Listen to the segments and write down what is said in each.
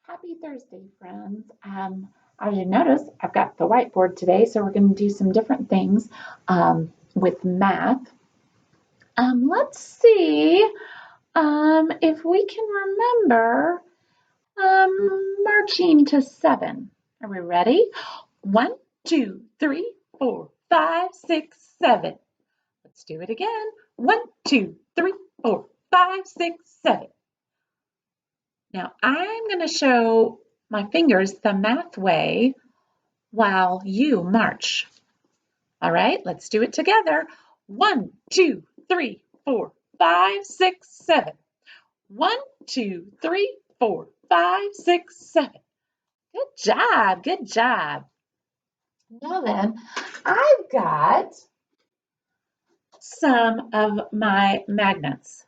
Happy Thursday, friends. As you notice, I've got the whiteboard today, so we're going to do some different things with math. Let's see if we can remember marching to 7. Are we ready? 1, 2, 3, 4, 5, 6, 7. Let's do it again. 1, 2, 3, 4, 5, 6, 7. Now I'm going to show my fingers the math way while you march. All right, let's do it together. 1, 2, 3, 4, 5, 6, 7. 1, 2, 3, 4, 5, 6, 7. Good job, good job. Now then, I've got some of my magnets.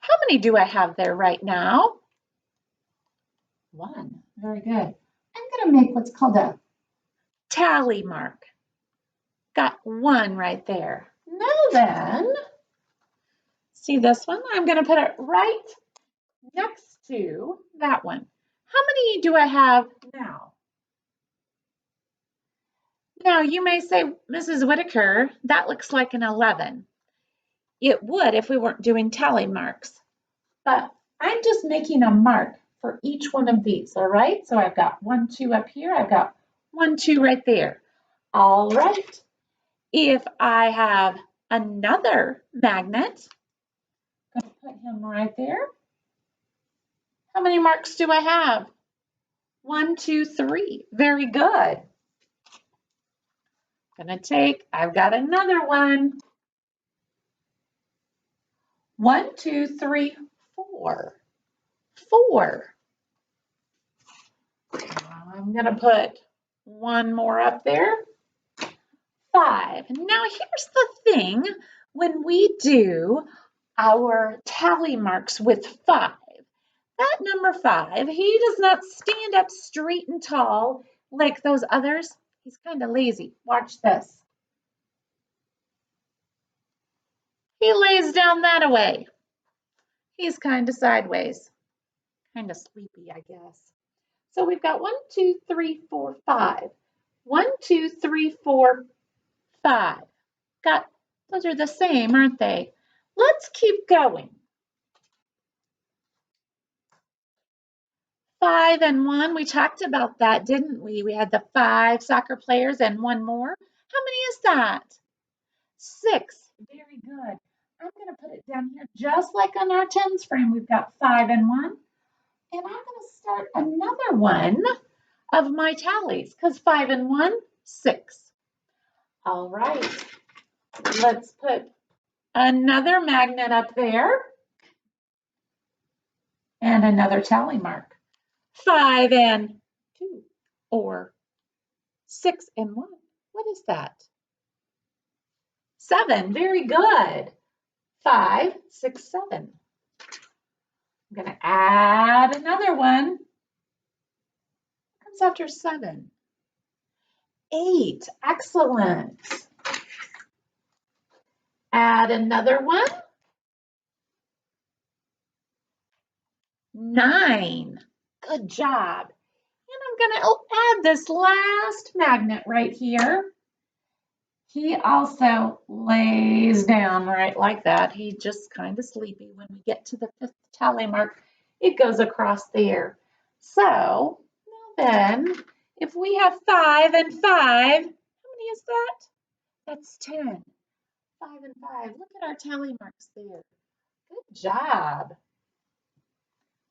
How many do I have there right now? 1. Very good. I'm going to make what's called a tally mark. Got 1 right there. Now then, see this one? I'm going to put it right next to that one. How many do I have now? Now you may say, Mrs. Whitaker, that looks like an 11. It would if we weren't doing tally marks. But I'm just making a mark for each one of these, all right? So I've got 1, 2 up here. I've got 1, 2 right there. All right. If I have another magnet, I'm going to put him right there. How many marks do I have? 1, 2, 3. Very good. I've got another one. 1, 2, 3, 4. 4. I'm going to put one more up there. 5. Now here's the thing. When we do our tally marks with 5, that number 5, he does not stand up straight and tall like those others. He's kind of lazy. Watch this. He lays down that away. He's kind of sideways. Kind of sleepy, I guess. So we've got 1, 2, 3, 4, 5. 1, 2, 3, 4, 5. Those are the same, aren't they? Let's keep going. 5 and 1, we talked about that, didn't we? We had the 5 soccer players and one more. How many is that? 6. Very good. I'm going to put it down here just like on our tens frame. We've got 5 and 1. And I'm going to start another one of my tallies because 5 and 1, 6. All right. Let's put another magnet up there and another tally mark. 5 and 2 or 6 and 1. What is that? 7. Very good. 5, 6, 7. I'm going to add another one. What comes after 7? 8. Excellent. Add another one. 9. Good job. And I'm going to add this last magnet right here. He also lays down right like that. He's just kind of sleepy. When we get to the 5th tally mark, it goes across there. So then, if we have 5 and 5, how many is that? That's 10. 5 and 5. Look at our tally marks there. Good job.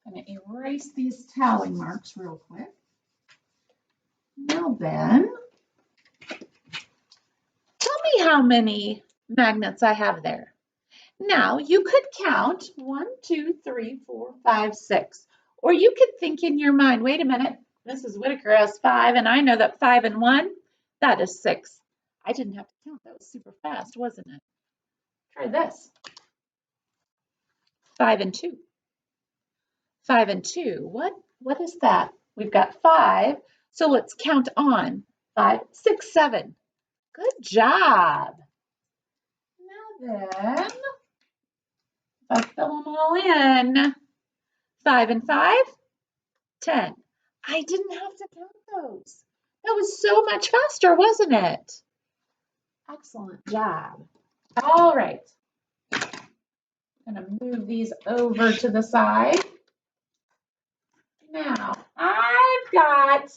I'm going to erase these tally marks real quick. Now then, tell me how many magnets I have there. Now, you could count 1, 2, 3, 4, 5, 6. Or you could think in your mind, wait a minute, Mrs. Whitaker has 5, and I know that 5 and 1, that is 6. I didn't have to count. That was super fast, wasn't it? Try this. 5 and 2. 5 and 2. What is that? We've got 5, so let's count on. 5, 6, 7. Good job. Now then, if I fill them all in, 5 and 5, 10. I didn't have to count those. That was so much faster, wasn't it? Excellent job. All right. I'm going to move these over to the side. Now, I've got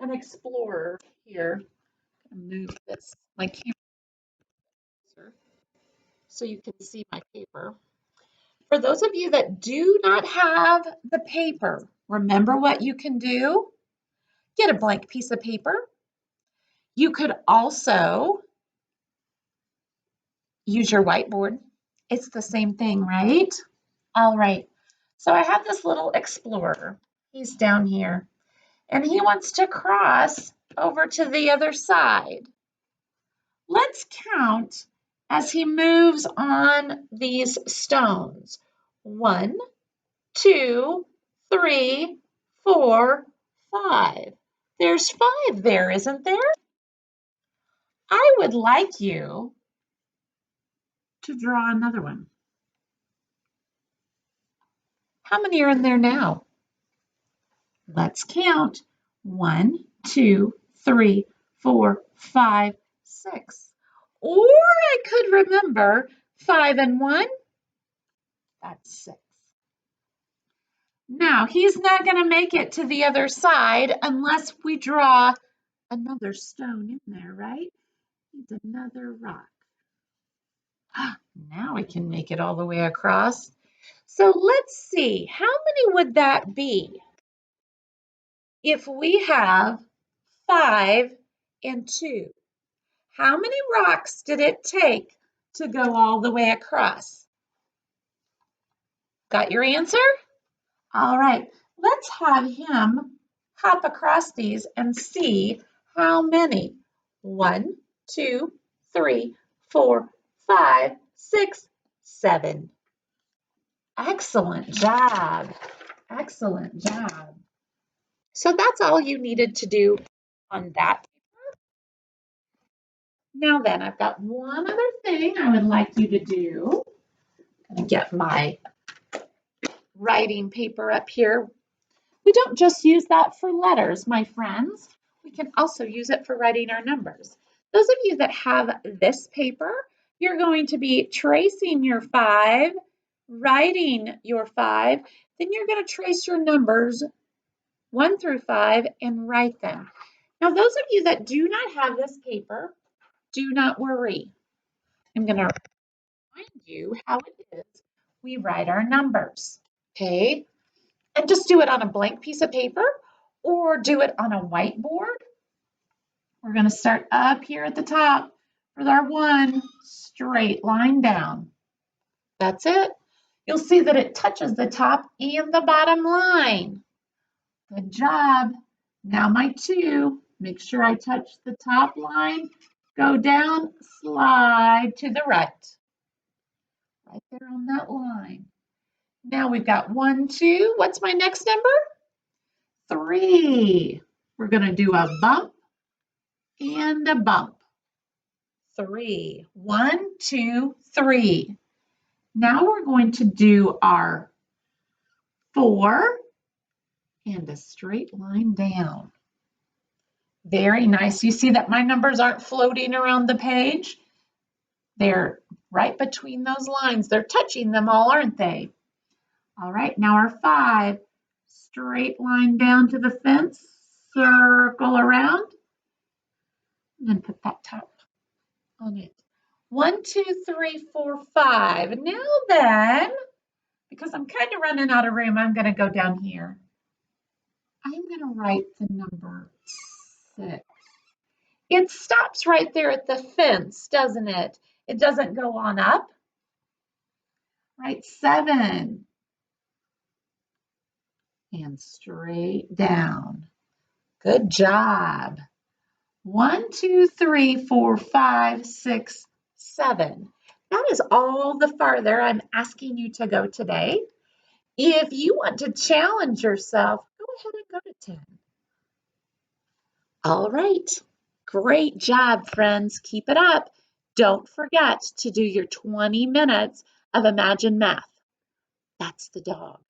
an explorer here. I'm going to move this, my camera, so you can see my paper. For those of you that do not have the paper, remember what you can do? Get a blank piece of paper. You could also use your whiteboard. It's the same thing, right? All right. So I have this little explorer. He's down here, and he wants to cross over to the other side. Let's count as he moves on these stones. 1, 2, 3, 4, 5. There's 5 there, isn't there? I would like you to draw another one. How many are in there now? Let's count. 1, 2, 3, 4, 5, 6. Or I could remember 5 and 1. That's 6. Now, he's not going to make it to the other side unless we draw another stone in there, right? Needs another rock. Now we can make it all the way across. So let's see, how many would that be if we have 5 and 2? How many rocks did it take to go all the way across? Got your answer? All right, let's have him hop across these and see how many. 1, 2, 3, 4, 5, 6, 7. Excellent job. Excellent job. So that's all you needed to do on that paper. Now then, I've got one other thing I would like you to do. I'm going to get my writing paper up here. We don't just use that for letters, my friends. We can also use it for writing our numbers. Those of you that have this paper, you're going to be tracing your 5, writing your 5, then you're going to trace your numbers 1 through 5 and write them. Now, those of you that do not have this paper, do not worry. I'm going to remind you how it is we write our numbers, okay? And just do it on a blank piece of paper or do it on a whiteboard. We're going to start up here at the top with our 1, straight line down. That's it. You'll see that it touches the top and the bottom line. Good job. Now my 2, make sure I touch the top line, go down, slide to the right. Right there on that line. Now we've got 1, 2. What's my next number? 3. We're going to do a bump and a bump. 3. 1, 2, 3. Now we're going to do our 4 and a straight line down. Very nice. You see that my numbers aren't floating around the page? They're right between those lines. They're touching them all, aren't they? All right, now our 5. Straight line down to the fence, circle around, and then put that top on it. 1, 2, 3, 4, 5. Now then, because I'm kind of running out of room, I'm going to go down here. I'm going to write the number 6. It stops right there at the fence, doesn't it? It doesn't go on up. Right, 7. And straight down. Good job. 1, 2, 3, 4, 5, 6, 7. That is all the farther I'm asking you to go today. If you want to challenge yourself, go ahead and go to 10. All right. Great job, friends. Keep it up. Don't forget to do your 20 minutes of Imagine Math. That's the dog.